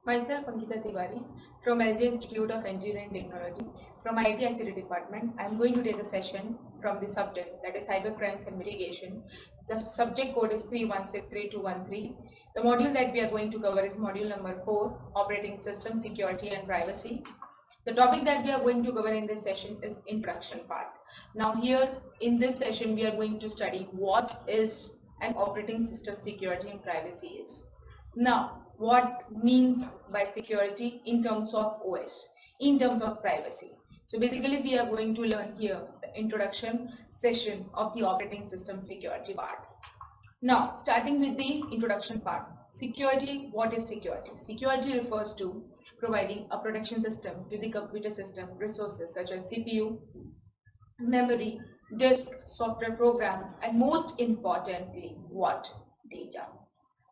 Myself, Ankita Tiwari, from LJ Institute of Engineering Technology, from IT department. I am going to take a session from the subject, that is cyber crimes and mitigation. The subject code is 31632213. The module that we are going to cover is module number 4, operating system security and privacy. The topic that we are going to cover in this session is introduction part. Now here in this session we are going to study what is an operating system security and privacy is. Now what means by security in terms of OS, in terms of privacy. So basically we are going to learn here the introduction session of the operating system security part. Now starting with the introduction part. Security, what is security? Security refers to providing a protection system to the computer system resources such as CPU, memory, disk, software programs, and most importantly, what? Data.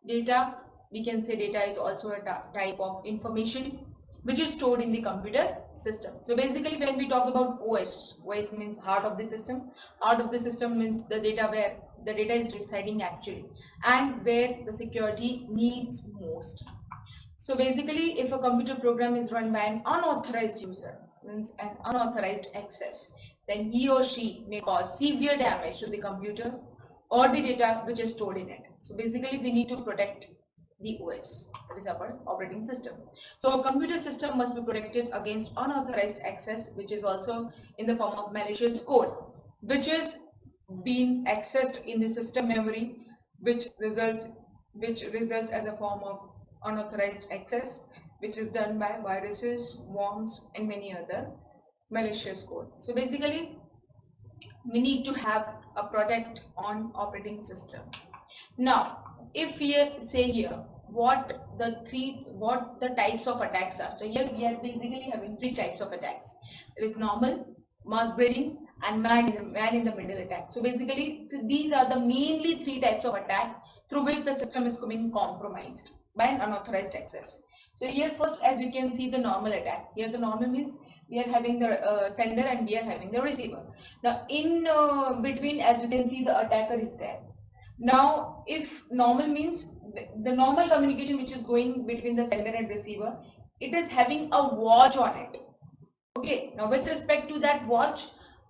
Data, we can say data is also a type of information which is stored in the computer system. So basically when we talk about OS means heart of the system. Heart of the system means the data where the data is residing actually and where the security needs most. So basically if a computer program is run by an unauthorized user, means an unauthorized access, then he or she may cause severe damage to the computer or the data which is stored in it. So basically we need to protect the OS, that is our operating system. So a computer system must be protected against unauthorized access, which is also in the form of malicious code, which is being accessed in the system memory, which results as a form of unauthorized access, which is done by viruses, worms, and many other malicious code. So basically we need to have a protect on operating system. Now if we say here what the types of attacks are, so here we are basically having three types of attacks. There is normal, masquerading, and man in the middle attack. So basically these are the mainly three types of attack through which the system is being compromised by an unauthorized access. So here first, as you can see, the normal attack. Here the normal means we are having the sender and we are having the receiver. Now in between, as you can see, the attacker is there. Now if normal means the normal communication which is going between the sender and receiver, it is having a watch on it. Okay, now with respect to that watch,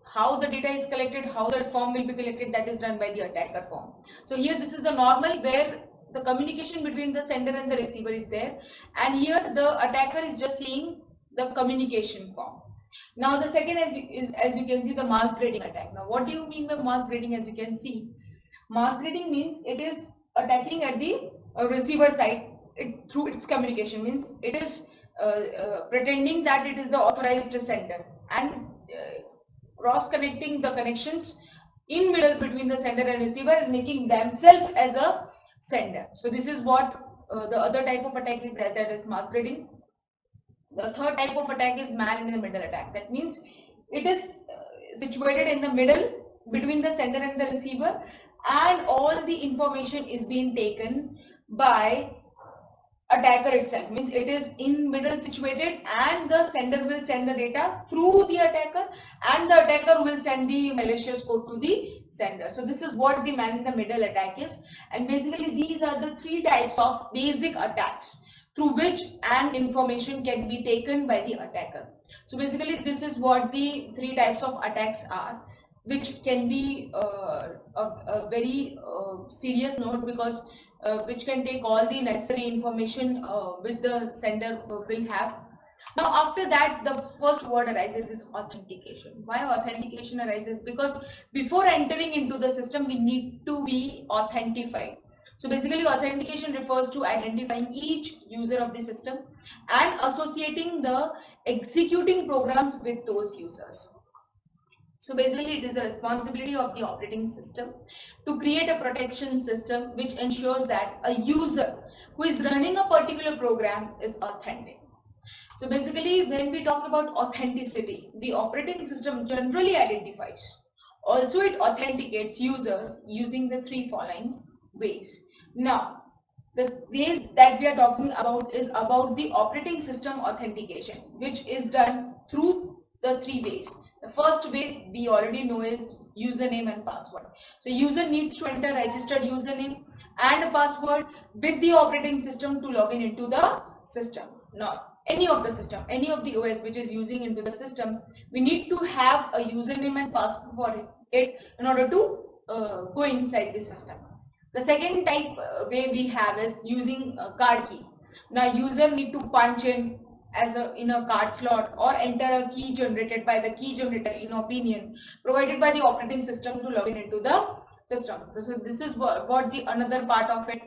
how the data is collected, how the form will be collected, that is done by the attacker form. So here this is the normal where the communication between the sender and the receiver is there, and here the attacker is just seeing the communication form. Now the second as you can see, the masquerading attack. Now what do you mean by masquerading? As you can see, masquerading means it is attacking at the receiver side through its communication, means it is pretending that it is the authorized sender and cross connecting the connections in middle between the sender and receiver and making themselves as a sender. So this is what the other type of attack is, that is masquerading. The third type of attack is man in the middle attack. That means it is situated in the middle between the sender and the receiver, and all the information is being taken by attacker itself, means it is in middle situated and the sender will send the data through the attacker and the attacker will send the malicious code to the sender. So this is what the man in the middle attack is, and basically these are the three types of basic attacks through which an information can be taken by the attacker. So basically this is what the three types of attacks are, which can be a very serious note, because which can take all the necessary information which the sender will have. Now after that, the first word arises is authentication. Why authentication arises? Because before entering into the system we need to be authentified. So basically authentication refers to identifying each user of the system and associating the executing programs with those users. So basically it is the responsibility of the operating system to create a protection system which ensures that a user who is running a particular program is authentic. So basically when we talk about authenticity, the operating system generally identifies. Also it authenticates users using the three following ways. Now the ways that we are talking about is about the operating system authentication, which is done through the three ways. The first way we already know is username and password. So user needs to enter registered username and a password with the operating system to log in into the system. Now, any of the system, any of the OS which is using into the system, we need to have a username and password for it in order to go inside the system. The second type way we have is using a card key. Now, user need to punch in in a card slot or enter a key generated by the key generator in opinion provided by the operating system to log in into the system. So this is what the another part of it.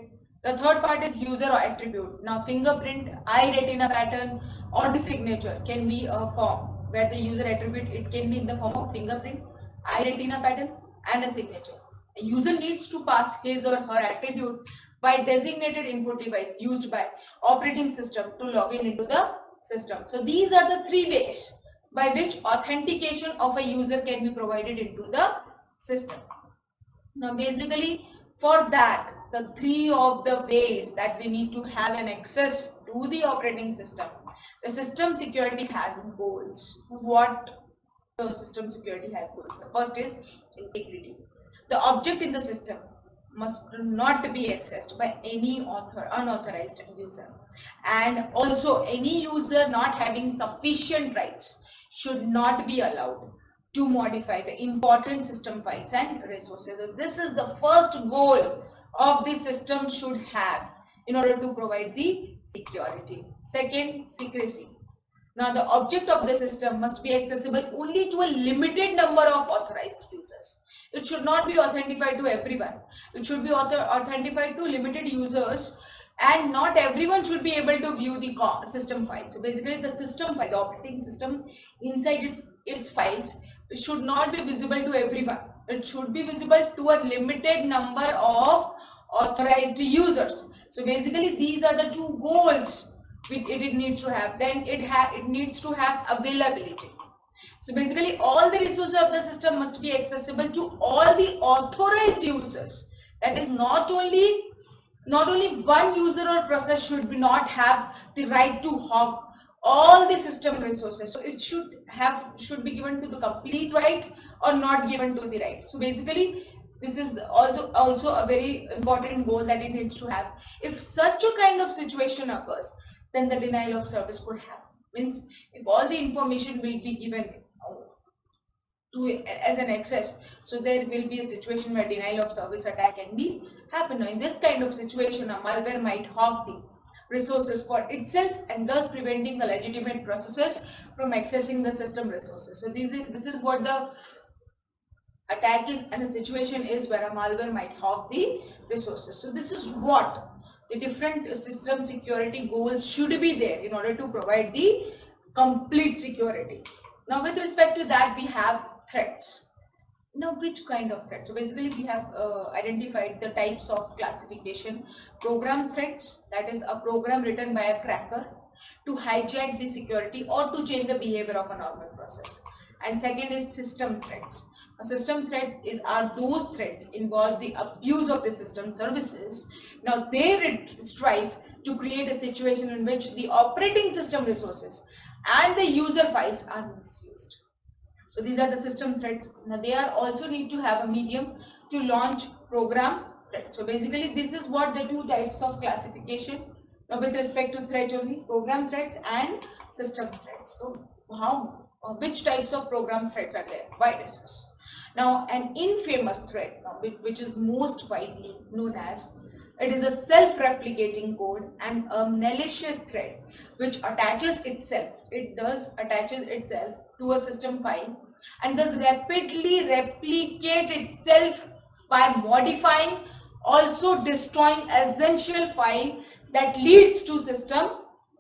The third part is user or attribute. Now, fingerprint, eye retina pattern, or the signature can be a form where the user attribute, it can be in the form of fingerprint, eye retina pattern, and a signature. A user needs to pass his or her attribute by designated input device used by operating system to log in into the system. So these are the three ways by which authentication of a user can be provided into the system. Now, basically, for that, the three of the ways that we need to have an access to the operating system, the system security has goals. What the system security has goals? The first is integrity. The object in the system must not be accessed by any unauthorized user, and also any user not having sufficient rights should not be allowed to modify the important system files and resources. This is the first goal of the system should have in order to provide the security. Second, secrecy. Now, the object of the system must be accessible only to a limited number of authorized users. It should not be authenticated to everyone. It should be authenticated to limited users, and not everyone should be able to view the system file. So basically, the system file, the operating system inside its files should not be visible to everyone. It should be visible to a limited number of authorized users. So basically, these are the two goals it needs to have. Then it needs to have availability. So basically, all the resources of the system must be accessible to all the authorized users. That is, not only one user or process should not have the right to hog all the system resources. So it should be given to the complete right or not given to the right. So basically, this is also a very important goal that it needs to have. If such a kind of situation occurs, then the denial of service could happen. Means if all the information will be given as an access, so there will be a situation where denial of service attack can be happen. Now, in this kind of situation, a malware might hog the resources for itself and thus preventing the legitimate processes from accessing the system resources. So this is what the attack is, and a situation is where a malware might hog the resources. So this is what the different system security goals should be there in order to provide the complete security. Now, with respect to that, we have threats. Now, which kind of threats? So basically, we have identified the types of classification. Program threats, that is a program written by a cracker to hijack the security or to change the behavior of a normal process. And second is system threats. A system threat are those threats involve the abuse of the system services. Now, they strive to create a situation in which the operating system resources and the user files are misused. So these are the system threats. Now, they are also need to have a medium to launch program threats. So basically, this is what the two types of classification with respect to threat only, program threats and system threats. So which types of program threats are there? Viruses. Now, an infamous threat, which is most widely known as, it is a self-replicating code and a malicious threat which attaches itself to a system file and thus rapidly replicate itself by modifying, also destroying essential file that leads to system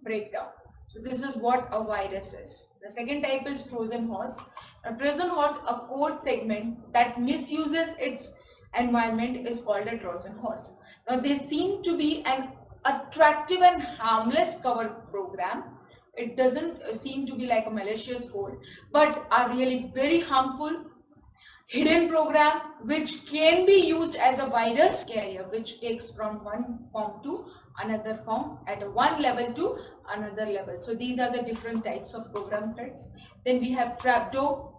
breakdown. So this is what a virus is. The second type is Trojan horse. A Trojan horse, a code segment that misuses its environment, is called a Trojan horse. Now, they seem to be an attractive and harmless cover program. It doesn't seem to be like a malicious code, but are really very harmful hidden program which can be used as a virus carrier, which takes from one form to another form at one level to another level. So these are the different types of program threats. Then we have trapdoor.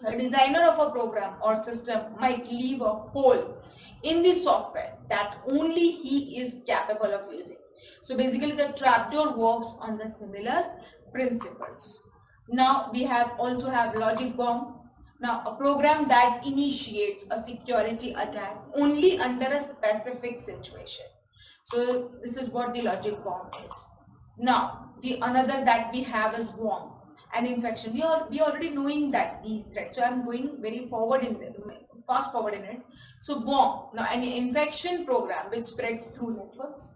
The designer of a program or system might leave a hole in the software that only he is capable of using. So basically the trapdoor works on the similar principles. Now we also have logic bomb. Now a program that initiates a security attack only under a specific situation. So this is what the logic bomb is. Now the another that we have is worm and infection. We already knowing that these threats. So I'm going very forward in fast forward in it. So worm, now an infection program which spreads through networks.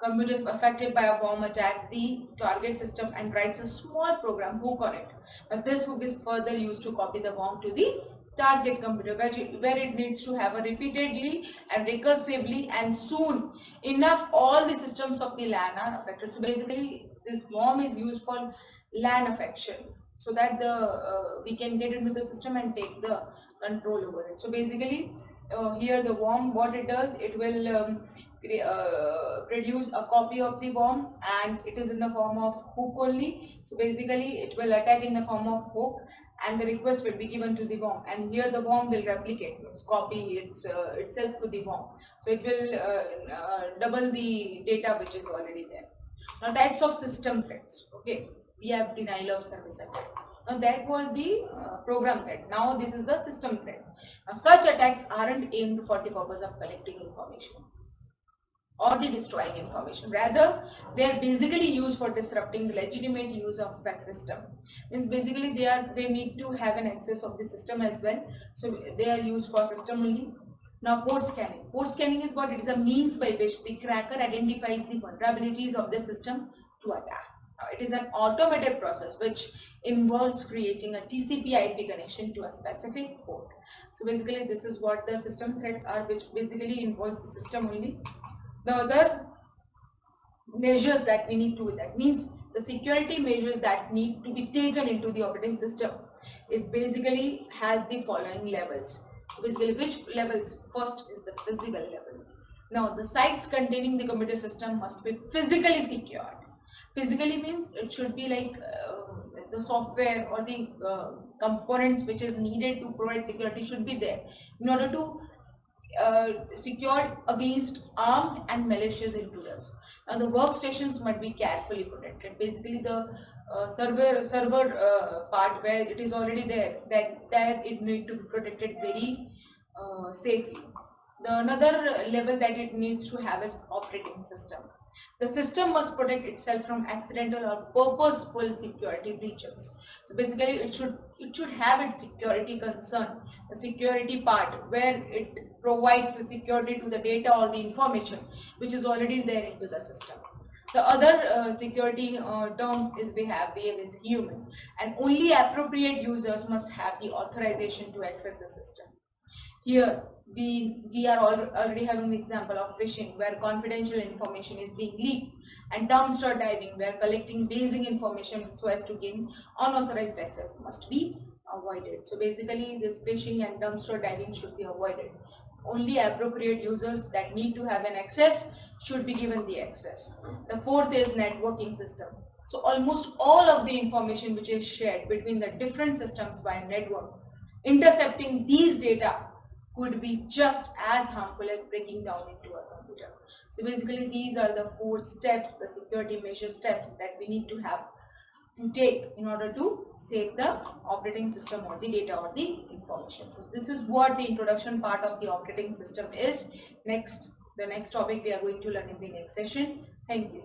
Computers affected by a bomb attack the target system and writes a small program hook on it. But this hook is further used to copy the bomb to the target computer where it needs to have a repeatedly and recursively, and soon enough all the systems of the LAN are affected. So basically this bomb is used for LAN affection so that we can get into the system and take the control over it. So basically here the worm, what it does, it will produce a copy of the worm, and it is in the form of hook only. So basically it will attack in the form of hook, and the request will be given to the worm, and here the worm will replicate, copy itself to the worm. So it will double the data which is already there. Now types of system threats. Okay, we have denial of service attack. Now that was the program threat. Now this is the system threat. Now such attacks aren't aimed for the purpose of collecting information or the destroying information. Rather, they are basically used for disrupting the legitimate use of that system. Means basically they need to have an access of the system as well. So they are used for system only. Now port scanning. Port scanning is what? It is a means by which the cracker identifies the vulnerabilities of the system to attack. Now, it is an automated process which involves creating a TCP/IP connection to a specific port. So basically this is what the system threats are, which basically involves the system only. The other measures that we need to, that means the security measures that need to be taken into the operating system is basically has the following levels. So basically which levels? First is the physical level. Now the sites containing the computer system must be physically secured. Physically means it should be like the software or the components which is needed to provide security should be there in order to secured against armed and malicious intruders. Now the workstations must be carefully protected. Basically the server part where it is already there, that it need to be protected very safely. The another level that it needs to have is operating system. The system must protect itself from accidental or purposeful security breaches. So basically it should have its security concern, the security part where it provides the security to the data or the information which is already there into the system. The other security terms is we have is human, and only appropriate users must have the authorization to access the system. Here we are already having the example of phishing where confidential information is being leaked, and dumpster diving where collecting basic information so as to gain unauthorized access must be avoided. So basically this phishing and dumpster diving should be avoided. Only appropriate users that need to have an access should be given the access. The fourth is networking system. So almost all of the information which is shared between the different systems via network, intercepting these data could be just as harmful as breaking down into a computer. So basically these are the 4 steps, the security measure steps that we need to have to take in order to save the operating system or the data or the information. So this is what the introduction part of the operating system is. The next topic we are going to learn in the next session. Thank you.